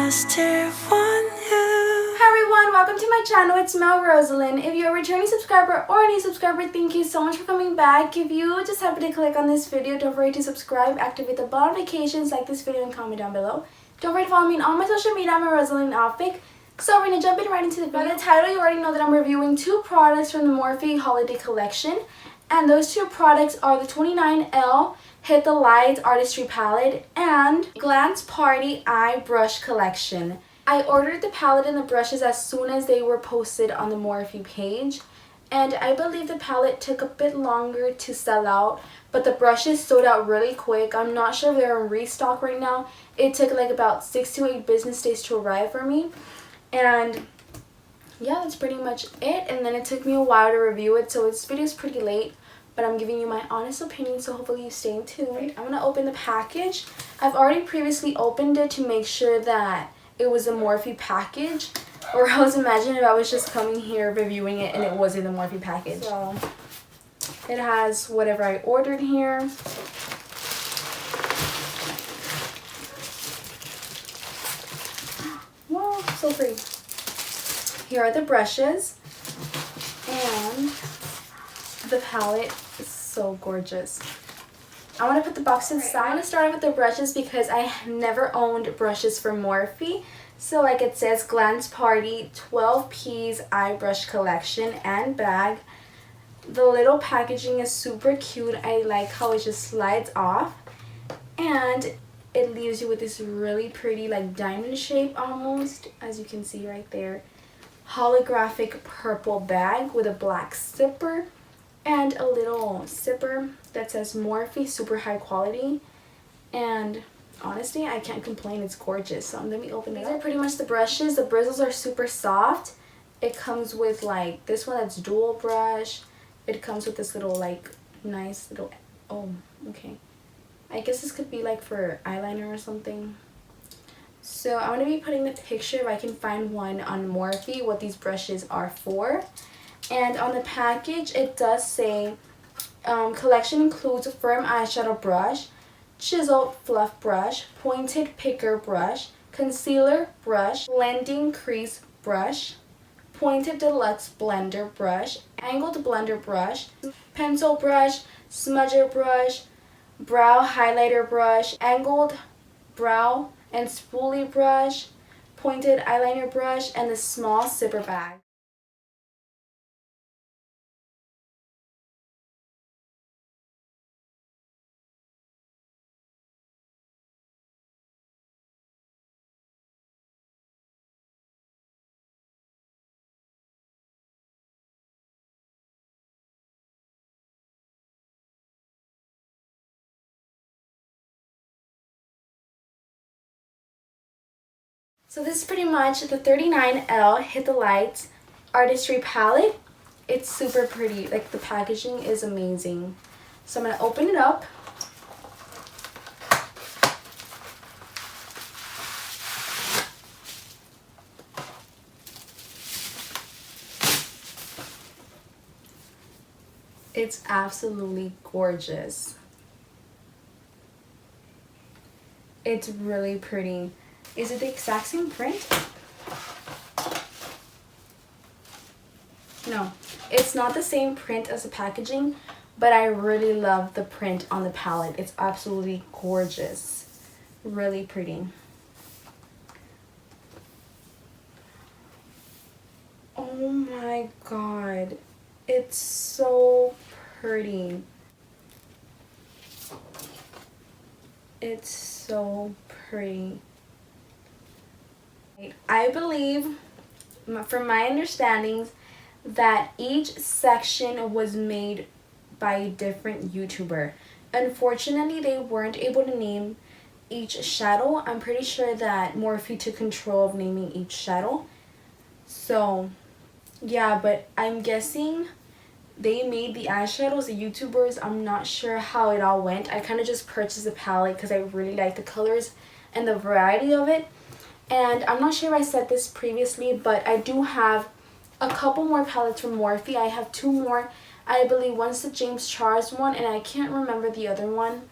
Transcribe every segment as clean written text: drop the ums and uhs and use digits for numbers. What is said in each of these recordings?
just to want you. Hi everyone, welcome to my channel. It's Mel Roselyn. If you're a returning subscriber or a new subscriber, thank you so much for coming back. If you just happen to click on this video, don't forget to subscribe, activate the bell notifications, like this video, and comment down below. Don't forget to follow me on all my social media. I'm Roselyn Outfit. So we're gonna jump in right into the video. By the title, you already know that I'm reviewing two products from the Morphe holiday collection, and those two products are the 29L Hit the Lights Artistry palette and Glance Party Eye Brush collection. I ordered the palette and the brushes as soon as they were posted on the Morphe page, and I believe the palette took a bit longer to sell out, but the brushes sold out really quick. I'm not sure if they're in restock right now. It took like about 6 to 8 business days to arrive for me, and yeah, that's pretty much it. And then it took me a while to review it, so this video is pretty late, but I'm giving you my honest opinion, so hopefully you stay tuned. I'm gonna open the package. I've already previously opened it to make sure that it was a Morphe package, or I was imagining if I was just coming here reviewing it and it wasn't a Morphe package. So it has whatever I ordered here. Wow, so pretty. Here are the brushes, and the palette is so gorgeous. I want to put the box aside. I'm going to start off with the brushes because I never owned brushes from Morphe. So like it says, Glance Party 12 Piece Eye Brush Collection and bag. The little packaging is super cute. I like how it just slides off, and it leaves you with this really pretty like diamond shape almost, as you can see right there. Holographic purple bag with a black zipper and a little zipper that says Morphe, super high quality. And honestly, I can't complain. It's gorgeous. So let me open it up. These are pretty much the brushes. The bristles are super soft. It comes with like this one that's dual brush. It comes with this little like nice little, oh, okay. I guess this could be like for eyeliner or something. So I'm going to be putting the picture, if I can find one, on Morphe, what these brushes are for. And on the package, it does say, collection includes a firm eyeshadow brush, chiseled fluff brush, pointed picker brush, concealer brush, blending crease brush, pointed deluxe blender brush, angled blender brush, pencil brush, smudger brush, brow highlighter brush, angled brow and spoolie brush, pointed eyeliner brush, and the small zipper bag. So this is pretty much the 39L Hit the Lights Artistry palette. It's super pretty. Like, the packaging is amazing. So I'm going to open it up. It's absolutely gorgeous. It's really pretty. Is it the exact same print? No, it's not the same print as the packaging, but I really love the print on the palette. It's absolutely gorgeous. Really pretty. Oh my god. It's so pretty. It's so pretty. I believe, from my understandings, that each section was made by a different YouTuber. Unfortunately, they weren't able to name each shadow. I'm pretty sure that Morphe took control of naming each shadow. So, yeah, but I'm guessing they made the eyeshadows, the YouTubers. I'm not sure how it all went. I kind of just purchased the palette because I really like the colors and the variety of it. And I'm not sure if I said this previously, but I do have a couple more palettes from Morphe. I have 2 more. I believe one's the James Charles one, and I can't remember the other one.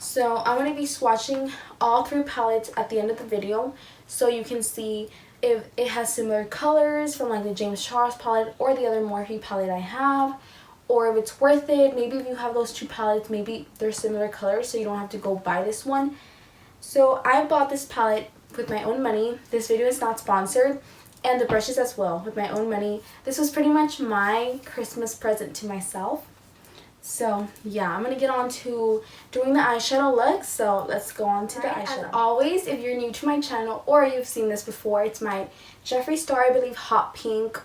So I'm going to be swatching all 3 palettes at the end of the video so you can see if it has similar colors from like the James Charles palette or the other Morphe palette I have, or if it's worth it. Maybe if you have those 2 palettes, maybe they're similar colors so you don't have to go buy this one. So I bought this palette with my own money. This video is not sponsored, and the brushes as well with my own money. This was pretty much my Christmas present to myself. So yeah, I'm gonna get on to doing the eyeshadow look. So let's go on to the eyeshadow. As always, if you're new to my channel or you've seen this before, it's my Jeffree Star, I believe, hot pink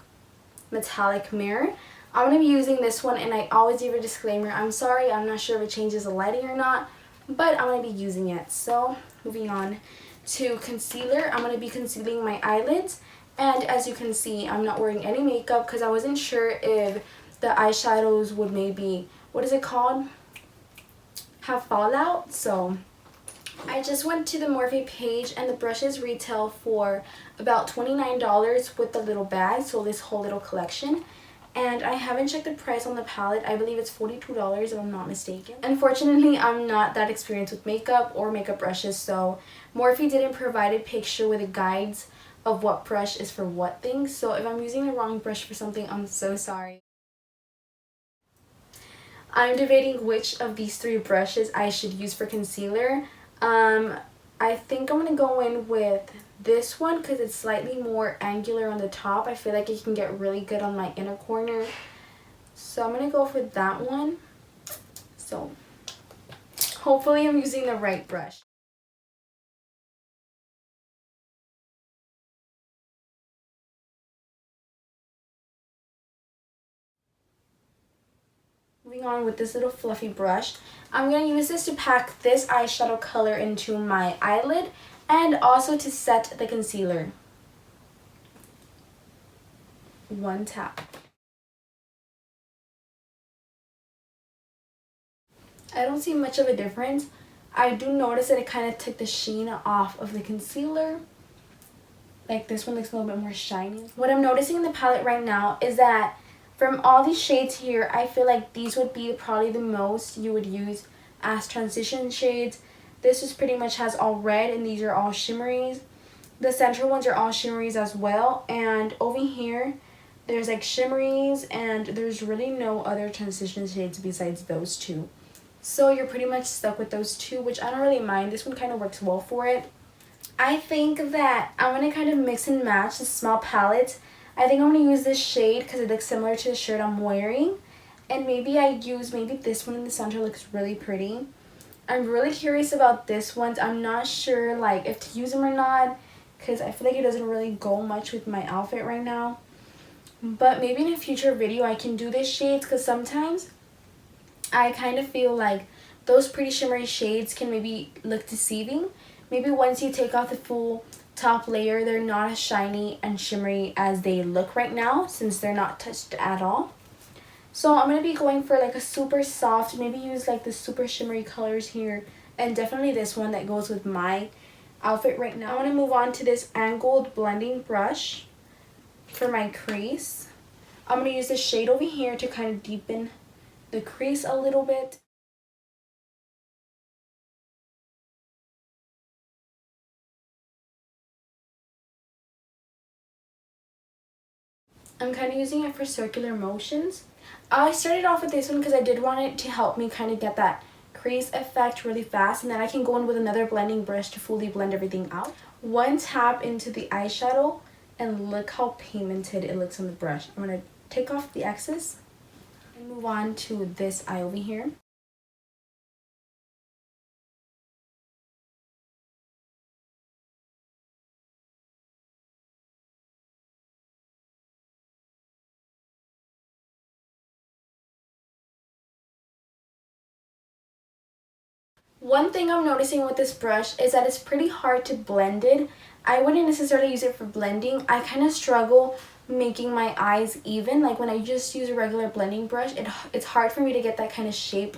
metallic mirror. I'm gonna be using this one, and I always give a disclaimer. I'm sorry, I'm not sure if it changes the lighting or not, but I'm gonna be using it. So moving on to concealer, I'm gonna be concealing my eyelids, and as you can see, I'm not wearing any makeup because I wasn't sure if the eyeshadows would maybe, what is it called, have fallout. So I just went to the Morphe page, and the brushes retail for about $29 with the little bag, so this whole little collection. And I haven't checked the price on the palette. I believe it's $42 if I'm not mistaken. Unfortunately, I'm not that experienced with makeup or makeup brushes, so Morphe didn't provide a picture with the guides of what brush is for what things. So if I'm using the wrong brush for something, I'm so sorry. I'm debating which of these 3 brushes I should use for concealer. I think I'm going to go in with this one because it's slightly more angular on the top. I feel like it can get really good on my inner corner. So I'm going to go for that one. So hopefully I'm using the right brush. Moving on with this little fluffy brush, I'm going to use this to pack this eyeshadow color into my eyelid and also to set the concealer. One tap. I don't see much of a difference. I do notice that it kind of took the sheen off of the concealer. Like this one looks a little bit more shiny. What I'm noticing in the palette right now is that from all these shades here, I feel like these would be probably the most you would use as transition shades. This just pretty much has all red, and these are all shimmeries. The central ones are all shimmeries as well, and over here there's like shimmeries, and there's really no other transition shades besides those 2. So you're pretty much stuck with those 2, which I don't really mind. This one kind of works well for it. I think that I'm going to kind of mix and match the small palette. I think I'm going to use this shade because it looks similar to the shirt I'm wearing. And maybe maybe this one in the center looks really pretty. I'm really curious about this one. I'm not sure like if to use them or not because I feel like it doesn't really go much with my outfit right now. But maybe in a future video I can do this shades because sometimes I kind of feel like those pretty shimmery shades can maybe look deceiving. Maybe once you take off the full top layer, they're not as shiny and shimmery as they look right now since they're not touched at all. So I'm going to be going for like a super soft, maybe use like the super shimmery colors here, and definitely this one that goes with my outfit right now. I want to move on to this angled blending brush for my crease. I'm going to use this shade over here to kind of deepen the crease a little bit. I'm kind of using it for circular motions. I started off with this one because I did want it to help me kind of get that crease effect really fast, and then I can go in with another blending brush to fully blend everything out. One tap into the eyeshadow, and look how pigmented it looks on the brush. I'm going to take off the excess and move on to this eye over here. One thing I'm noticing with this brush is that it's pretty hard to blend it. I wouldn't necessarily use it for blending. I kind of struggle making my eyes even. Like when I just use a regular blending brush, it's hard for me to get that kind of shape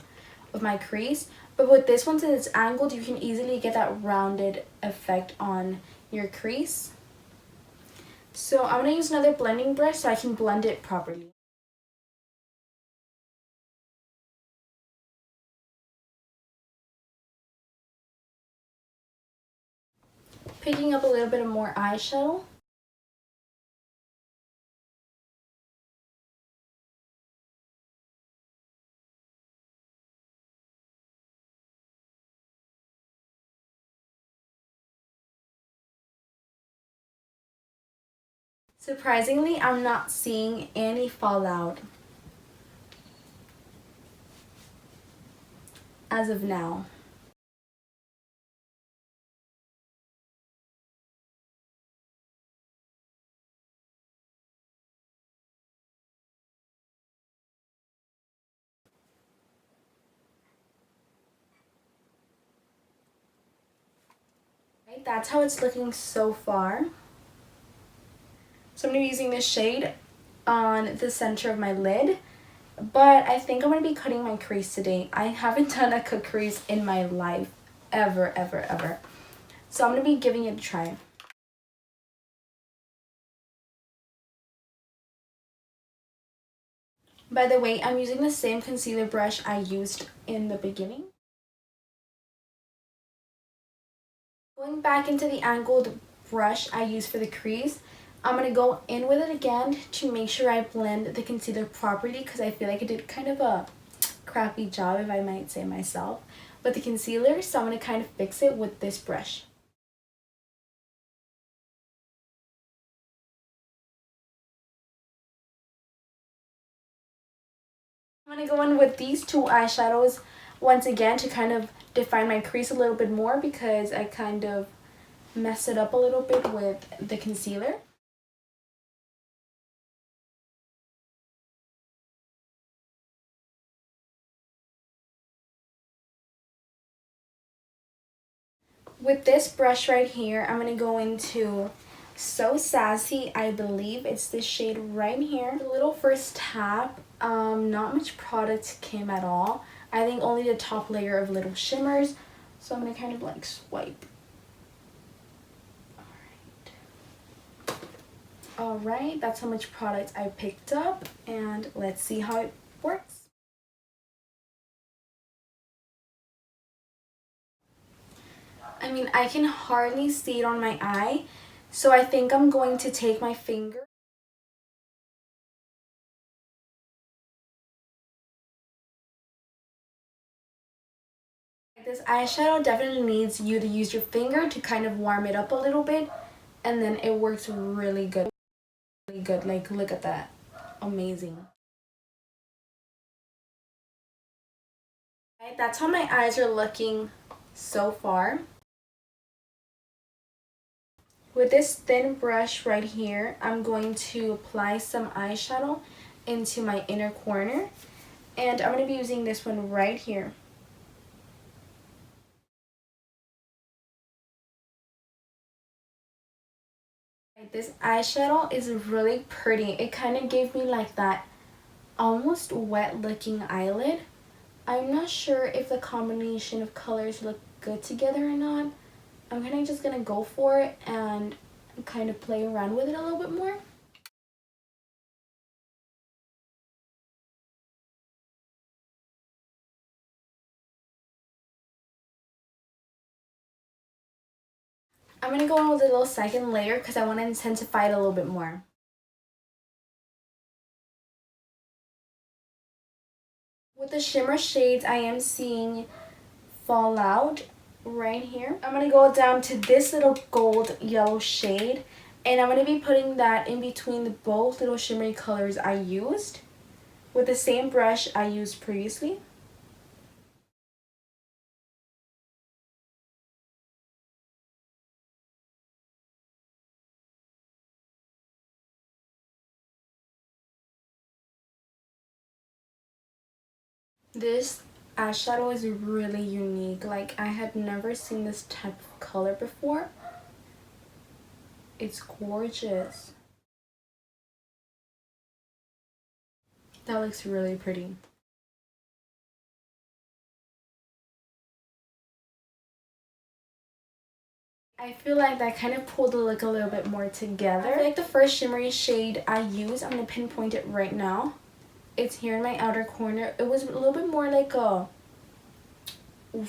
of my crease. But with this one, since it's angled, you can easily get that rounded effect on your crease. So I'm going to use another blending brush so I can blend it properly. picking up a little bit of more eyeshadow. Surprisingly, I'm not seeing any fallout as of now. Right, that's how it's looking so far. So I'm going to be using this shade on the center of my lid, but I think I'm going to be cutting my crease today. I haven't done a cut crease in my life, ever. So I'm going to be giving it a try. By the way, I'm using the same concealer brush I used in the beginning. Going back into the angled brush I used for the crease, I'm going to go in with it again to make sure I blend the concealer properly, because I feel like I did kind of a crappy job, if I might say myself, with the concealer. So I'm going to kind of fix it with this brush. I'm going to go in with these two eyeshadows once again to kind of define my crease a little bit more, because I kind of messed it up a little bit with the concealer. With this brush right here, I'm going to go into So Sassy. I believe it's this shade right here. The little first tap, not much product came at all. I think only the top layer of little shimmers. So I'm going to kind of like swipe. Alright, that's how much product I picked up, and let's see how it works. I mean, I can hardly see it on my eye, so I think I'm going to take my finger. This eyeshadow definitely needs you to use your finger to kind of warm it up a little bit, and then it works really good. Really good. Like, look at that. Amazing. Right, that's how my eyes are looking so far. With this thin brush right here, I'm going to apply some eyeshadow into my inner corner, and I'm going to be using this one right here. This eyeshadow is really pretty. It kind of gave me like that almost wet looking eyelid. I'm not sure if the combination of colors look good together or not. I'm kind of just going to go for it and kind of play around with it a little bit more. I'm going to go in with a little second layer because I want to intensify it a little bit more. With the shimmer shades, I am seeing fallout right here. I'm going to go down to this little gold yellow shade, and I'm going to be putting that in between the both little shimmery colors I used with the same brush I used previously. This eyeshadow is really unique. Like, I had never seen this type of color before. It's gorgeous. That looks really pretty. I feel like that kind of pulled the look a little bit more together. I feel like the first shimmery shade I used, I'm going to pinpoint it right now. It's here in my outer corner. It was a little bit more like a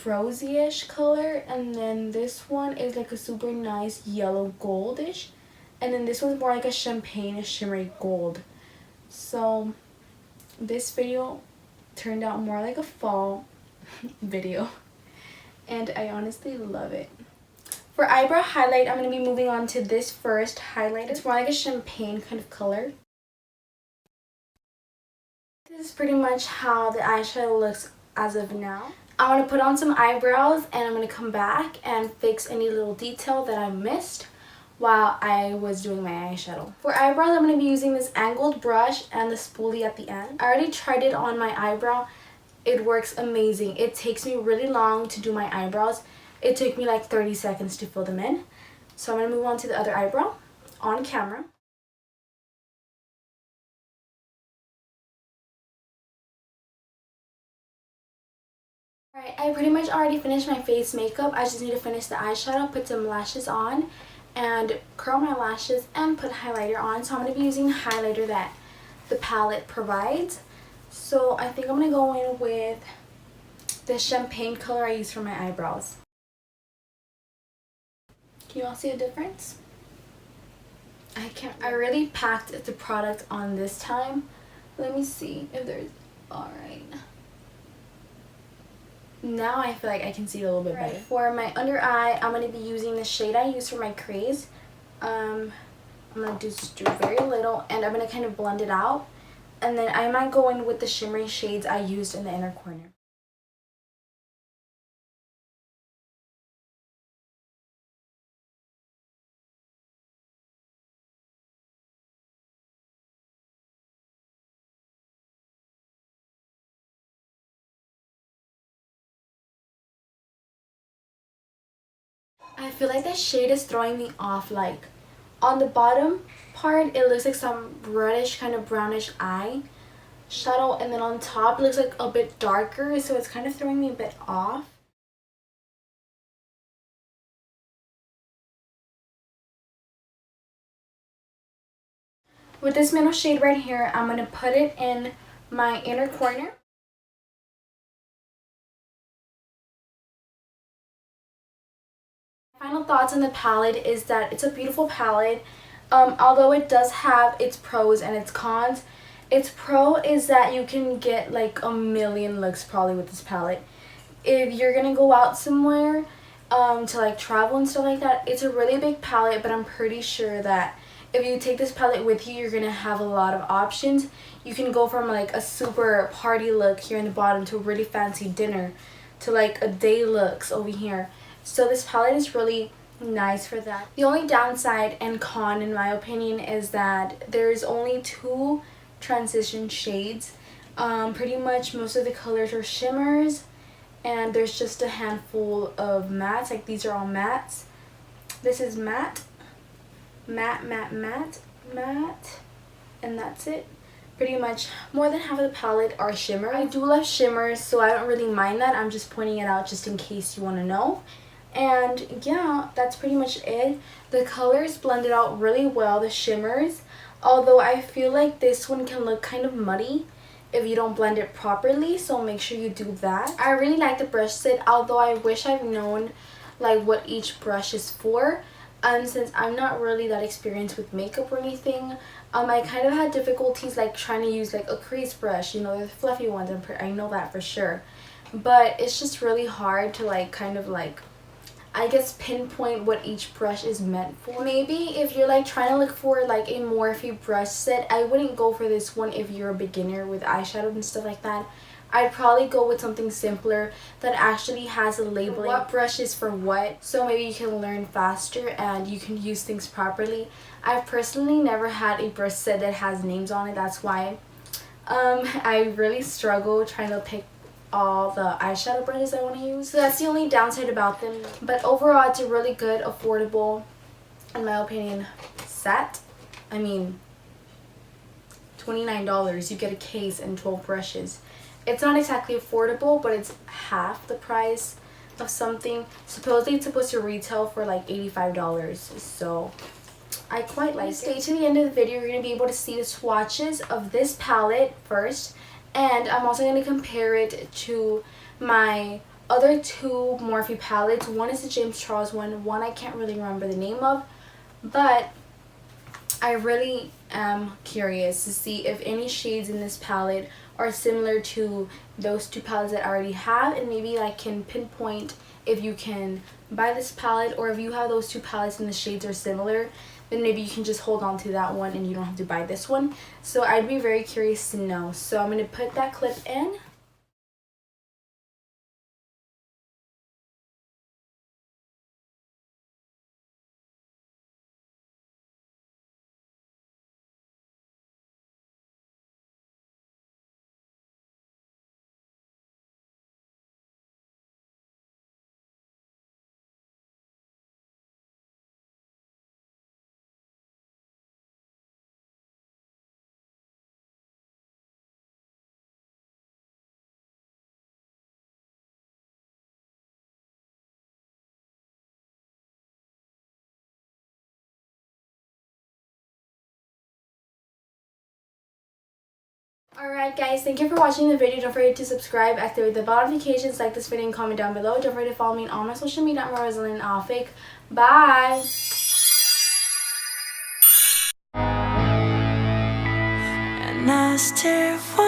rosy-ish color, and then this one is like a super nice yellow goldish, and then this one's more like a champagne shimmery gold. So this video turned out more like a fall video, and I honestly love it. For eyebrow highlight, I'm going to be moving on to this first highlight. It's more like a champagne kind of color. This is pretty much how the eyeshadow looks as of now. I want to put on some eyebrows, and I'm going to come back and fix any little detail that I missed while I was doing my eyeshadow. For eyebrows, I'm going to be using this angled brush and the spoolie at the end. I already tried it on my eyebrow. It works amazing. It takes me really long to do my eyebrows. It took me like 30 seconds to fill them in. So I'm going to move on to the other eyebrow on camera. Alright, I pretty much already finished my face makeup. I just need to finish the eyeshadow, put some lashes on, and curl my lashes and put highlighter on. So I'm going to be using the highlighter that the palette provides. So I think I'm going to go in with the champagne color I use for my eyebrows. Can you all see a difference? I really packed the product on this time. Let me see if there's... Alright. Now I feel like I can see it a little bit better. For my under eye, I'm going to be using the shade I use for my crease. I'm going to just do very little, and I'm going to kind of blend it out. And then I might go in with the shimmery shades I used in the inner corner. I feel like the shade is throwing me off. Like on the bottom part, it looks like some reddish kind of brownish eye shadow, and then on top it looks like a bit darker, so it's kind of throwing me a bit off. With this middle shade right here, I'm going to put it in my inner corner. Final thoughts on the palette is that it's a beautiful palette. Although it does have its pros and its cons. Its pro is that you can get like a million looks probably with this palette. If you're gonna go out somewhere to like travel and stuff like that, it's a really big palette, but I'm pretty sure that if you take this palette with you, you're gonna have a lot of options. You can go from like a super party look here in the bottom to a really fancy dinner to like a day looks over here. So this palette is really nice for that. The only downside and con in my opinion is that there's only 2 transition shades. Pretty much most of the colors are shimmers, and there's just a handful of mattes. Like these are all mattes. This is matte, matte, matte, matte, matte, and that's it. Pretty much more than half of the palette are shimmer. I do love shimmers, so I don't really mind that. I'm just pointing it out just in case you want to know. And yeah, that's pretty much it. The colors blended out really well, the shimmers. Although I feel like this one can look kind of muddy if you don't blend it properly, so make sure you do that. I really like the brush set, although I wish I've known like what each brush is for. Since I'm not really that experienced with makeup or anything, I kind of had difficulties like trying to use like a crease brush, you know, the fluffy ones. I know that for sure. But it's just really hard to like kind of like, I guess, pinpoint what each brush is meant for. Maybe if you're like trying to look for like a Morphe brush set, I wouldn't go for this one if you're a beginner with eyeshadow and stuff like that. I'd probably go with something simpler that actually has a labeling, what brush is for what, so maybe you can learn faster and you can use things properly. I've personally never had a brush set that has names on it. That's why I really struggle trying to pick all the eyeshadow brushes I want to use. So that's the only downside about them. But overall, it's a really good, affordable, in my opinion, set. I mean, $29, you get a case and 12 brushes. It's not exactly affordable, but it's half the price of something. Supposedly it's supposed to retail for like $85, so I quite like it. Stay to the end of the video. You're going to be able to see the swatches of this palette first. And I'm also going to compare it to my other two Morphe palettes. One is the James Charles one I can't really remember the name of, but I really am curious to see if any shades in this palette are similar to those two palettes that I already have, and maybe I can pinpoint if you can buy this palette, or if you have those two palettes and the shades are similar, then maybe you can just hold on to that one and you don't have to buy this one. So I'd be very curious to know. So I'm going to put that clip in. Alright guys, thank you for watching the video. Don't forget to subscribe, activate the bell notifications, like this video and comment down below. Don't forget to follow me on all my social media. I'm Mel Roselyn, all fake. Bye! And I stare for